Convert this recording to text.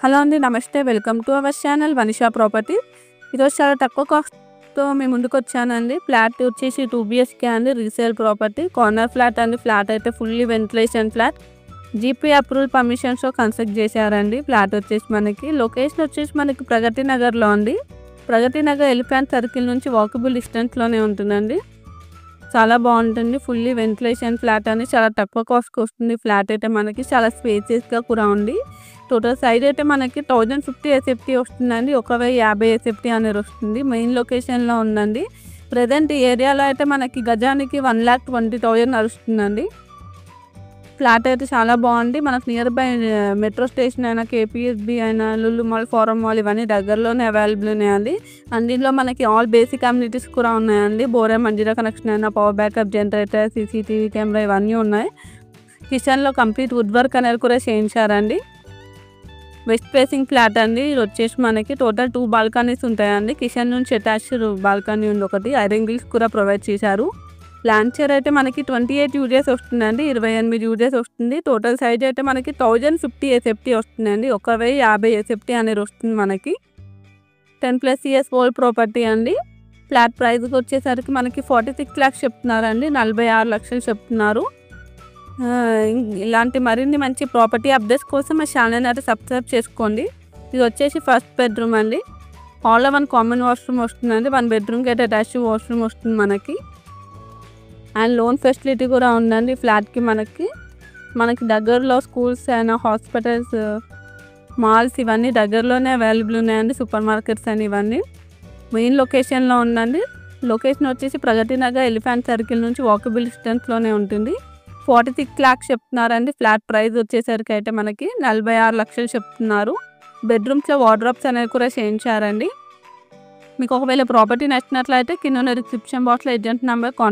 Hello అండి, నమస్తే. Welcome to our channel Vanisha property. ఈరోజు చాలా తక్కువ కాస్ట్తో మేము ముందుకు వచ్చానండి. ఫ్లాట్ వచ్చేసి 2 BHK అండి, రీసేల్ ప్రాపర్టీ, కార్నర్ ఫ్లాట్ అండి. ఫ్లాట్ అయితే fully ventilation flat, GP approval పర్మిషన్స్తో కన్స్ట్రక్ట్ చేశారండి. ఫ్లాట్ వచ్చేసి మనకి లొకేషన్ వచ్చేసి మనకి ప్రగతి నగర్లో అండి. ప్రగతి నగర్ ఎలిఫెంట్ సర్కిల్ నుంచి వాకబుల్ డిస్టెన్స్లోనే ఉంటుందండి. చాలా బాగుంటుంది. ఫుల్లీ వెంటిలేషన్ ఫ్లాట్ అని చాలా తక్కువ కాస్ట్కి వస్తుంది. ఫ్లాట్ అయితే మనకి చాలా స్పేసియస్గా కూడా ఉంది. టోటల్ సైజ్ అయితే మనకి 1050 SFT వస్తుందండి. 1050 SFT అనేది వస్తుంది. మెయిన్ లొకేషన్లో ఉందండి. ప్రజెంట్ ఈ ఏరియాలో అయితే మనకి గజానికి 1,20,000 నడుస్తుందండి. ఫ్లాట్ అయితే చాలా బాగుంది. మనకు నియర్ బై మెట్రో స్టేషన్ అయినా, KPSB అయినా, లులు మాల్, ఫారం మాల్ ఇవన్నీ దగ్గరలోనే అవైలబుల్ ఉన్నాయండి. అండ్ దీనిలో మనకి ఆల్ బేసిక్ కమ్యూనిటీస్ కూడా ఉన్నాయండి. బోరే మంజీరా కనెక్షన్ అయినా, power backup generator, CCTV camera ఇవన్నీ ఉన్నాయి. కిచెన్లో కంప్లీట్ వుడ్ వర్క్ అనేది కూడా చేయించారండి. వెస్ట్ ఫేసింగ్ ఫ్లాట్ అండి. ఇది వచ్చేసి మనకి టోటల్ 2 బాల్కనీస్ ఉంటాయండి. కిచెన్ నుంచి అటాచ్డ్ బాల్కనీ ఉంది ఒకటి. ఐరన్ గ్రిల్స్ కూడా ప్రొవైడ్ చేశారు. లాంచర్ అయితే మనకి 28 UGS వస్తుందండి. 28 UGS వస్తుంది. టోటల్ సైజ్ అయితే మనకి 1050 SFT వస్తుందండి. 1050 SFT అనేది వస్తుంది మనకి. 10+ years ఓల్డ్ ప్రాపర్టీ అండి. ఫ్లాట్ ప్రైస్కి వచ్చేసరికి మనకి 46 lakhs చెప్తున్నారండి. 46 లక్షలు చెప్తున్నారు. ఇలాంటి మరిన్ని మంచి ప్రాపర్టీ అప్డేట్స్ కోసం మా ఛానల్ అయితే సబ్స్క్రైబ్ చేసుకోండి. ఇది వచ్చేసి ఫస్ట్ బెడ్రూమ్ అండి. హాల్లో 1 కామన్ వాష్రూమ్ వస్తుందండి. 1 బెడ్రూమ్కి అయితే అటాచ్డ్ వాష్రూమ్ వస్తుంది మనకి. అండ్ లోన్ ఫెసిలిటీ కూడా ఉందండి ఫ్లాట్కి. మనకి దగ్గరలో స్కూల్స్ అయినా, హాస్పిటల్స్, మాల్స్ ఇవన్నీ దగ్గరలోనే అవైలబుల్ ఉన్నాయండి. సూపర్ మార్కెట్స్ అని ఇవన్నీ మెయిన్ లొకేషన్లో ఉందండి. లొకేషన్ వచ్చేసి ప్రగతి నగర్ ఎలిఫెంట్ సర్కిల్ నుంచి వాకబుల్ డిస్టెన్స్లోనే ఉంటుంది. 46 lakhs చెప్తున్నారండి. ఫ్లాట్ ప్రైస్ వచ్చేసరికి అయితే మనకి 46 లక్షలు చెప్తున్నారు. బెడ్రూమ్స్లో వార్డ్రోబ్స్ అనేవి కూడా చేయించారండి. మీకు ఒకవేళ ప్రాపర్టీ నచ్చినట్లయితే కింద డిస్క్రిప్షన్ బాక్స్లో ఏజెంట్ నెంబర్ కాంటాక్ట్